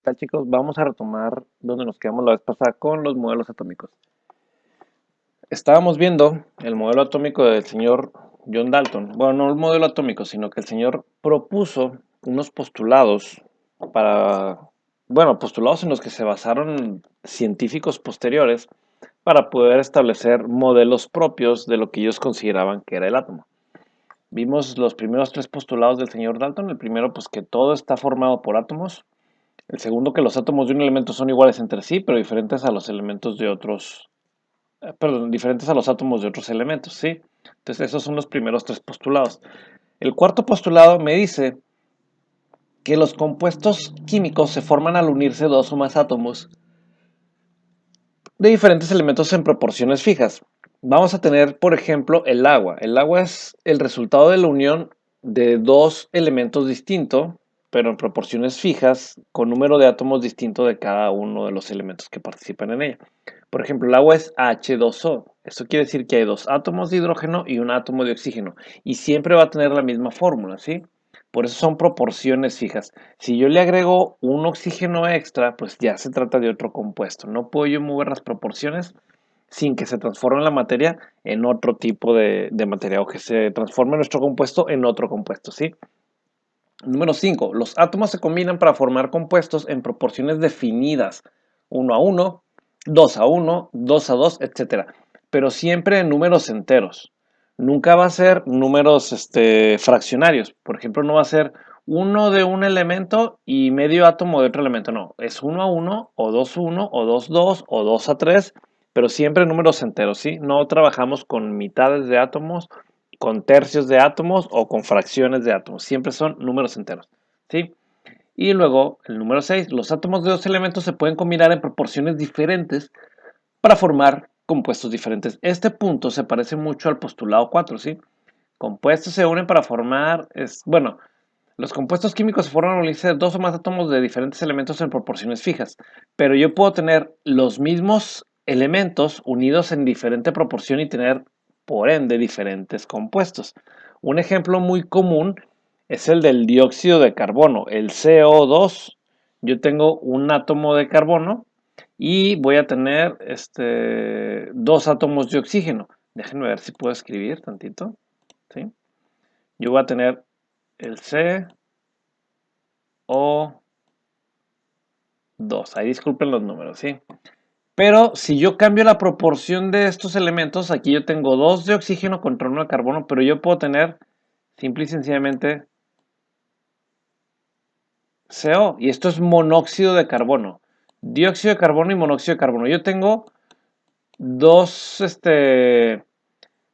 tal, chicos? Vamos a retomar donde nos quedamos la vez pasada con los modelos atómicos. Estábamos viendo el modelo atómico del señor John Dalton. Bueno, no el modelo atómico, sino que el señor propuso unos postulados para, bueno, postulados en los que se basaron científicos posteriores para poder establecer modelos propios de lo que ellos consideraban que era el átomo. Vimos los primeros tres postulados del señor Dalton. El primero, pues que todo está formado por átomos. El segundo, que los átomos de un elemento son iguales entre sí, pero diferentes a los elementos de otros, perdón, diferentes a los átomos de otros elementos, ¿sí? Entonces, esos son los primeros tres postulados. El cuarto postulado me dice que los compuestos químicos se forman al unirse dos o más átomos de diferentes elementos en proporciones fijas. Vamos a tener, por ejemplo, el agua. El agua es el resultado de la unión de dos elementos distintos, pero en proporciones fijas, con número de átomos distinto de cada uno de los elementos que participan en ella. Por ejemplo, el agua es H2O. Esto quiere decir que hay dos átomos de hidrógeno y un átomo de oxígeno. Y siempre va a tener la misma fórmula, ¿sí? Por eso son proporciones fijas. Si yo le agrego un oxígeno extra, pues ya se trata de otro compuesto. No puedo yo mover las proporciones sin que se transforme la materia en otro tipo de materia o que se transforme nuestro compuesto en otro compuesto, ¿sí? Número 5. Los átomos se combinan para formar compuestos en proporciones definidas, 1 a 1, 2 a 1, 2 a 2, etc. Pero siempre en números enteros. Nunca va a ser números fraccionarios. Por ejemplo, no va a ser uno de un elemento y medio átomo de otro elemento. No, es 1 a 1, o 2 a 1, o 2 a 2, o 2 a 3, pero siempre en números enteros, ¿sí? No trabajamos con mitades de átomos, con tercios de átomos o con fracciones de átomos. Siempre son números enteros, ¿sí? Y luego, el número 6, los átomos de dos elementos se pueden combinar en proporciones diferentes para formar compuestos diferentes. Este punto se parece mucho al postulado 4, ¿sí? Compuestos se unen para formar, bueno, los compuestos químicos se forman al unirse dos o más átomos de diferentes elementos en proporciones fijas, pero yo puedo tener los mismos elementos unidos en diferente proporción y tener, por ende, diferentes compuestos. Un ejemplo muy común es el del dióxido de carbono, el CO2. Yo tengo un átomo de carbono y voy a tener dos átomos de oxígeno. Déjenme ver si puedo escribir tantito, ¿sí? Yo voy a tener el CO2. Ahí disculpen los números, ¿sí? Pero si yo cambio la proporción de estos elementos, aquí yo tengo 2 de oxígeno contra 1 de carbono, pero yo puedo tener simple y sencillamente CO, y esto es monóxido de carbono. Dióxido de carbono y monóxido de carbono. Yo tengo dos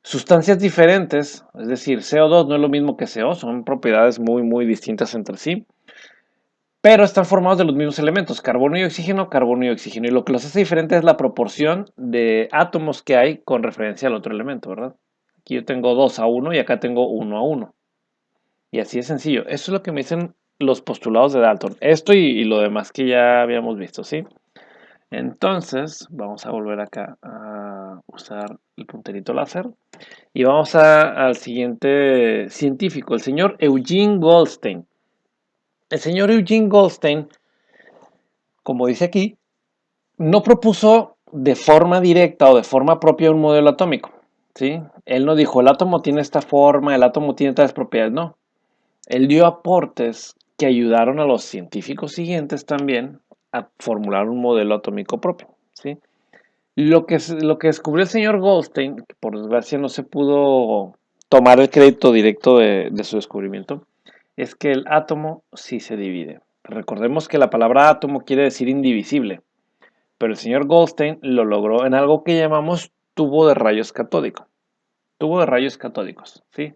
sustancias diferentes, es decir, CO2 no es lo mismo que CO, son propiedades muy, muy distintas entre sí, pero están formados de los mismos elementos, carbono y oxígeno, carbono y oxígeno. Y lo que los hace diferente es la proporción de átomos que hay con referencia al otro elemento, ¿verdad? Aquí yo tengo 2 a 1 y acá tengo 1 a 1. Y así es sencillo. Eso es lo que me dicen los postulados de Dalton. Esto y lo demás que ya habíamos visto, ¿sí? Entonces, vamos a volver acá a usar el punterito láser. Y vamos al siguiente científico, el señor Eugene Goldstein. El señor Eugene Goldstein, como dice aquí, no propuso de forma directa o de forma propia un modelo atómico, ¿sí? Él no dijo, el átomo tiene esta forma, el átomo tiene tales propiedades, no. Él dio aportes que ayudaron a los científicos siguientes también a formular un modelo atómico propio, ¿sí? Lo que descubrió el señor Goldstein, que por desgracia no se pudo tomar el crédito directo de su descubrimiento, es que el átomo sí se divide. Recordemos que la palabra átomo quiere decir indivisible, pero el señor Goldstein lo logró en algo que llamamos tubo de rayos catódico. Tubo de rayos catódicos, ¿sí?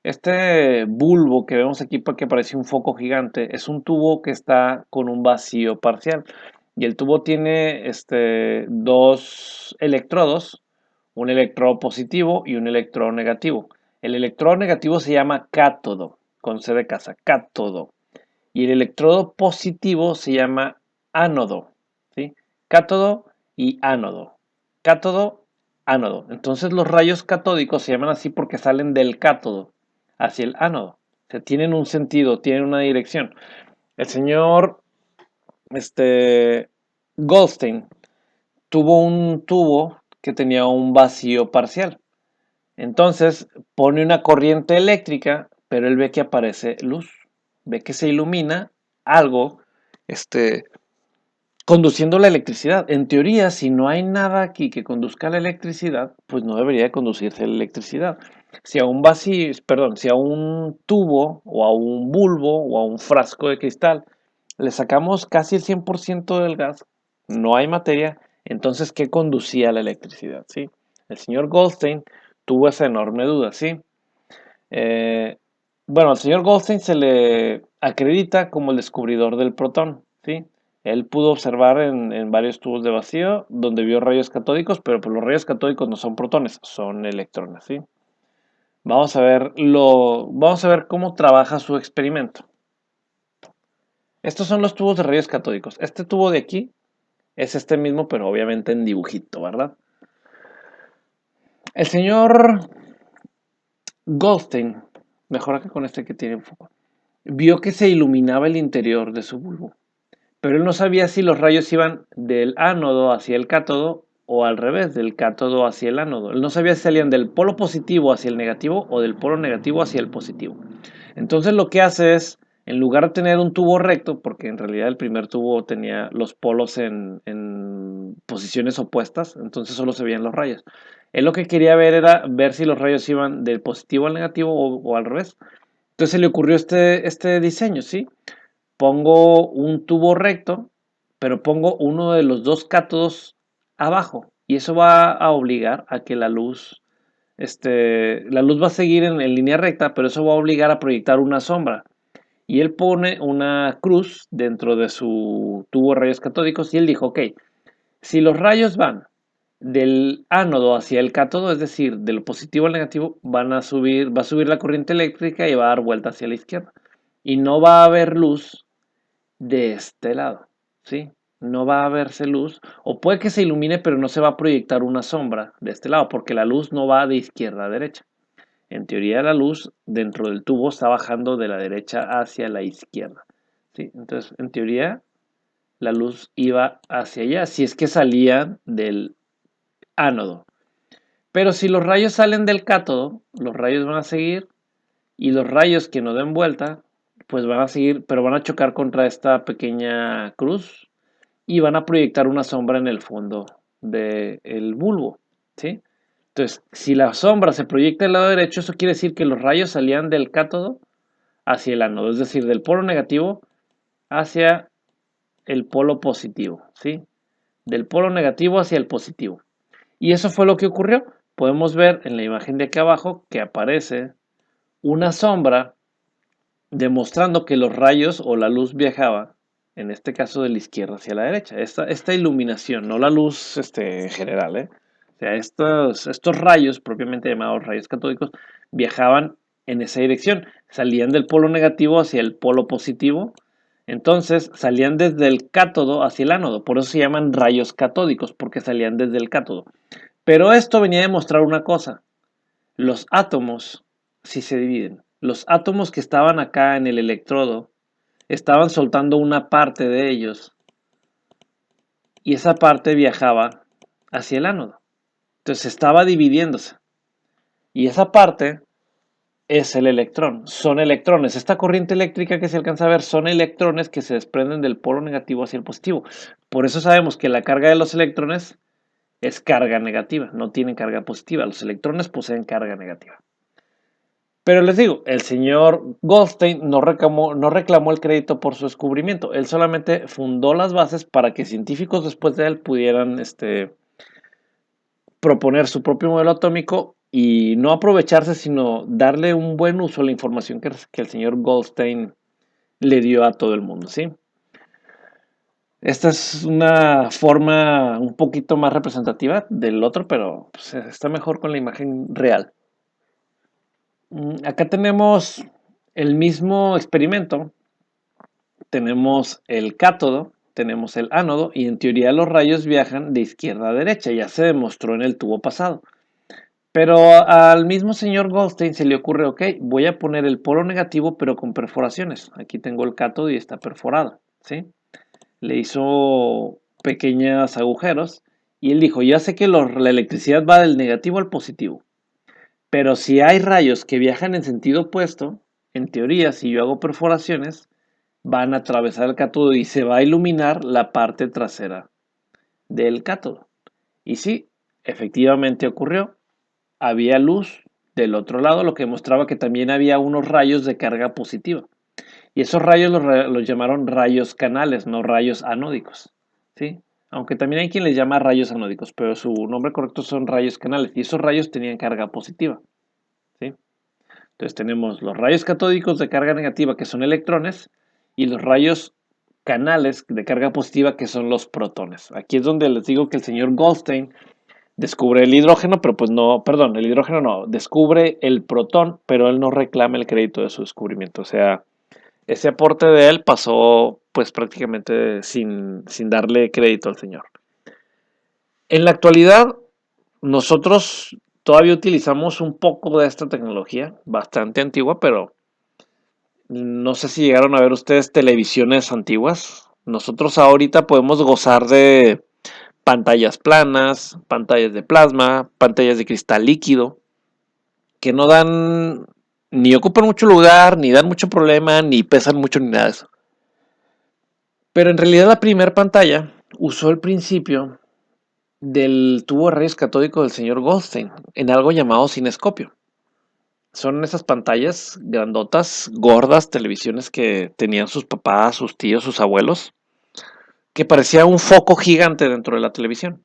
Este bulbo que vemos aquí, que parece un foco gigante, es un tubo que está con un vacío parcial. Y el tubo tiene dos electrodos, un electrodo positivo y un electrodo negativo. El electrodo negativo se llama cátodo, con C de casa, cátodo. Y el electrodo positivo se llama ánodo, ¿sí? Cátodo y ánodo. Cátodo, ánodo. Entonces los rayos catódicos se llaman así porque salen del cátodo hacia el ánodo. O sea, tienen un sentido, tienen una dirección. El señor este Goldstein tuvo un tubo que tenía un vacío parcial. Entonces pone una corriente eléctrica, pero él ve que aparece luz, ve que se ilumina algo, este, conduciendo la electricidad. En teoría, si no hay nada aquí que conduzca la electricidad, pues no debería de conducirse la electricidad. Si a un vacío, perdón, si a un tubo o a un bulbo o a un frasco de cristal le sacamos casi el 100% del gas, no hay materia, entonces ¿qué conducía la electricidad? ¿Sí? El señor Goldstein tuvo esa enorme duda, ¿sí? Eh, bueno, al señor Goldstein se le acredita como el descubridor del protón, ¿sí? Él pudo observar en varios tubos de vacío donde vio rayos catódicos, pero pues los rayos catódicos no son protones, son electrones, ¿sí? Vamos a ver cómo trabaja su experimento. Estos son los tubos de rayos catódicos. Este tubo de aquí es este mismo, pero obviamente en dibujito, ¿verdad? El señor Goldstein, mejor acá con este que tiene un foco, vio que se iluminaba el interior de su bulbo, pero él no sabía si los rayos iban del ánodo hacia el cátodo o al revés, del cátodo hacia el ánodo. Él no sabía si salían del polo positivo hacia el negativo o del polo negativo hacia el positivo. Entonces lo que hace es, en lugar de tener un tubo recto, porque en realidad el primer tubo tenía los polos en posiciones opuestas, entonces solo se veían los rayos. Él lo que quería ver era ver si los rayos iban del positivo al negativo o al revés. Entonces se le ocurrió este diseño, ¿sí? Pongo un tubo recto, pero pongo uno de los dos cátodos abajo. Y eso va a obligar a que la luz va a seguir en línea recta, pero eso va a obligar a proyectar una sombra. Y él pone una cruz dentro de su tubo de rayos catódicos y él dijo, ok, si los rayos van del ánodo hacia el cátodo, es decir, del positivo al negativo, va a subir la corriente eléctrica y va a dar vuelta hacia la izquierda. Y no va a haber luz de este lado, ¿sí? No va a verse luz, o puede que se ilumine, pero no se va a proyectar una sombra de este lado, porque la luz no va de izquierda a derecha. En teoría, la luz dentro del tubo está bajando de la derecha hacia la izquierda, ¿sí? Entonces, en teoría, la luz iba hacia allá, si es que salía del ánodo. Pero si los rayos salen del cátodo, los rayos van a seguir y los rayos que no den vuelta, pues van a seguir, pero van a chocar contra esta pequeña cruz y van a proyectar una sombra en el fondo del bulbo, ¿sí? Entonces, si la sombra se proyecta del lado derecho, eso quiere decir que los rayos salían del cátodo hacia el ánodo, es decir, del polo negativo hacia el polo positivo, ¿sí? Del polo negativo hacia el positivo. Y eso fue lo que ocurrió. Podemos ver en la imagen de aquí abajo que aparece una sombra demostrando que los rayos o la luz viajaba, en este caso de la izquierda hacia la derecha. Esta iluminación, no la luz en general, ¿eh? O sea, estos rayos, propiamente llamados rayos catódicos, viajaban en esa dirección. Salían del polo negativo hacia el polo positivo. Entonces salían desde el cátodo hacia el ánodo. Por eso se llaman rayos catódicos, porque salían desde el cátodo. Pero esto venía a demostrar una cosa. Los átomos, si se dividen, los átomos que estaban acá en el electrodo estaban soltando una parte de ellos y esa parte viajaba hacia el ánodo. Entonces estaba dividiéndose. Y esa parte es el electrón. Son electrones. Esta corriente eléctrica que se alcanza a ver son electrones que se desprenden del polo negativo hacia el positivo. Por eso sabemos que la carga de los electrones es carga negativa, no tienen carga positiva. Los electrones poseen carga negativa. Pero les digo, el señor Goldstein no reclamó el crédito por su descubrimiento. Él solamente fundó las bases para que científicos después de él pudieran proponer su propio modelo atómico y no aprovecharse, sino darle un buen uso a la información que el señor Goldstein le dio a todo el mundo, ¿sí? Esta es una forma un poquito más representativa del otro, pero pues, está mejor con la imagen real. Acá tenemos el mismo experimento. Tenemos el cátodo, tenemos el ánodo y en teoría los rayos viajan de izquierda a derecha. Ya se demostró en el tubo pasado. Pero al mismo señor Goldstein se le ocurre, ok, voy a poner el polo negativo pero con perforaciones. Aquí tengo el cátodo y está perforado, ¿sí? le hizo pequeños agujeros y él dijo, ya sé que la electricidad va del negativo al positivo, pero si hay rayos que viajan en sentido opuesto, en teoría, si yo hago perforaciones, van a atravesar el cátodo y se va a iluminar la parte trasera del cátodo. Y sí, efectivamente ocurrió. Había luz del otro lado, lo que mostraba que también había unos rayos de carga positiva. Y esos rayos los llamaron rayos canales, no rayos anódicos. ¿Sí? Aunque también hay quien les llama rayos anódicos, pero su nombre correcto son rayos canales. Y esos rayos tenían carga positiva. ¿Sí? Entonces tenemos los rayos catódicos de carga negativa, que son electrones, y los rayos canales de carga positiva, que son los protones. Aquí es donde les digo que el señor Goldstein descubre el hidrógeno, pero pues no, perdón, el hidrógeno no, descubre el protón, pero él no reclama el crédito de su descubrimiento. O sea, ese aporte de él pasó pues prácticamente sin darle crédito al señor. En la actualidad, nosotros todavía utilizamos un poco de esta tecnología, bastante antigua, pero no sé si llegaron a ver ustedes televisiones antiguas. Nosotros ahorita podemos gozar de pantallas planas, pantallas de plasma, pantallas de cristal líquido, que no dan, ni ocupan mucho lugar, ni dan mucho problema, ni pesan mucho, ni nada de eso. Pero en realidad la primera pantalla usó el principio del tubo de rayos catódicos del señor Goldstein en algo llamado cinescopio. Son esas pantallas grandotas, gordas, televisiones que tenían sus papás, sus tíos, sus abuelos, que parecía un foco gigante dentro de la televisión.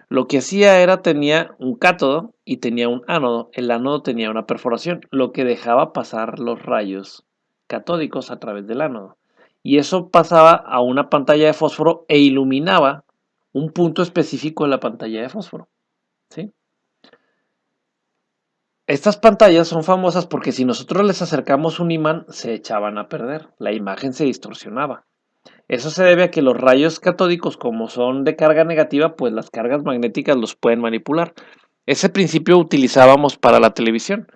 Lo que hacía era tenía un cátodo y tenía un ánodo. El ánodo tenía una perforación, lo que dejaba pasar los rayos catódicos a través del ánodo. Y eso pasaba a una pantalla de fósforo e iluminaba un punto específico de la pantalla de fósforo. ¿Sí? Estas pantallas son famosas porque si nosotros les acercamos un imán, se echaban a perder. La imagen se distorsionaba. Eso se debe a que los rayos catódicos, como son de carga negativa, pues las cargas magnéticas los pueden manipular. Ese principio utilizábamos para la televisión.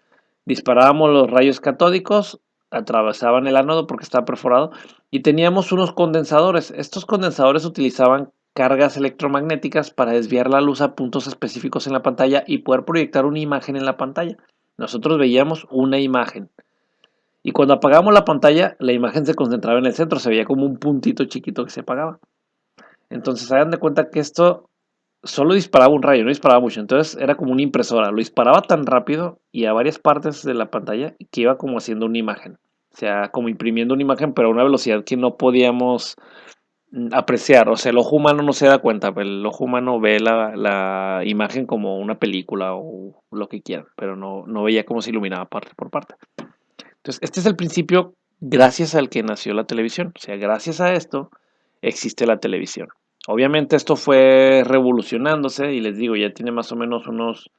Disparábamos los rayos catódicos, atravesaban el ánodo porque estaba perforado y teníamos unos condensadores. Estos condensadores utilizaban cargas electromagnéticas para desviar la luz a puntos específicos en la pantalla y poder proyectar una imagen en la pantalla. Nosotros veíamos una imagen. Y cuando apagamos la pantalla, la imagen se concentraba en el centro, se veía como un puntito chiquito que se apagaba. Entonces, hagan de cuenta que esto solo disparaba un rayo, no disparaba mucho. Entonces, era como una impresora. Lo disparaba tan rápido y a varias partes de la pantalla que iba como haciendo una imagen. O sea, como imprimiendo una imagen, pero a una velocidad que no podíamos apreciar. O sea, el ojo humano no se da cuenta. El ojo humano ve la imagen como una película o lo que quiera, pero no veía cómo se iluminaba parte por parte. Entonces, este es el principio gracias al que nació la televisión. O sea, gracias a esto existe la televisión. Obviamente esto fue revolucionándose y les digo, ya tiene más o menos unos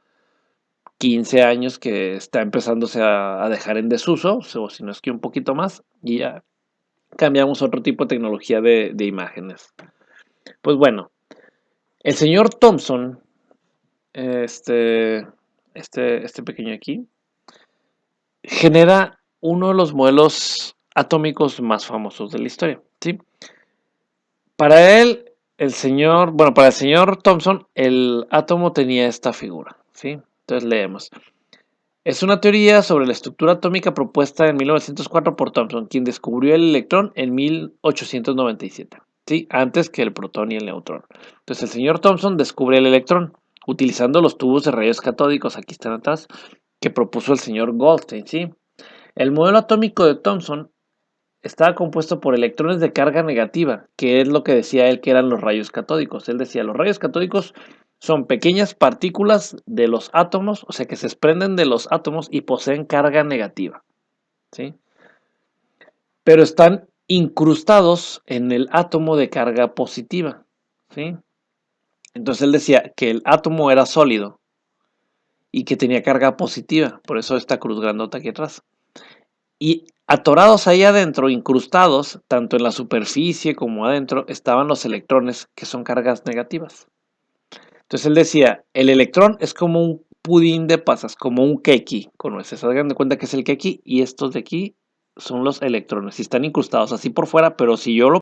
15 años que está empezándose a dejar en desuso, o si no es que un poquito más, y ya cambiamos a otro tipo de tecnología de imágenes. Pues bueno, el señor Thomson, este pequeño aquí, genera uno de los modelos atómicos más famosos de la historia, ¿sí? Para él, para el señor Thomson, el átomo tenía esta figura, ¿sí? Entonces leemos. Es una teoría sobre la estructura atómica propuesta en 1904 por Thomson, quien descubrió el electrón en 1897, ¿sí? Antes que el protón y el neutrón. Entonces el señor Thomson descubre el electrón utilizando los tubos de rayos catódicos, aquí están atrás, que propuso el señor Goldstein, ¿sí? El modelo atómico de Thomson estaba compuesto por electrones de carga negativa, que es lo que decía él que eran los rayos catódicos. Él decía, los rayos catódicos son pequeñas partículas de los átomos, o sea que se desprenden de los átomos y poseen carga negativa, ¿sí? Pero están incrustados en el átomo de carga positiva, ¿sí? Entonces él decía que el átomo era sólido y que tenía carga positiva, por eso esta cruz grandota aquí atrás. Y atorados ahí adentro, incrustados, tanto en la superficie como adentro, estaban los electrones, que son cargas negativas. Entonces él decía, el electrón es como un pudín de pasas, como un keki con nueces. Se hagan de cuenta que es el keki y estos de aquí son los electrones. Y están incrustados así por fuera, pero si yo lo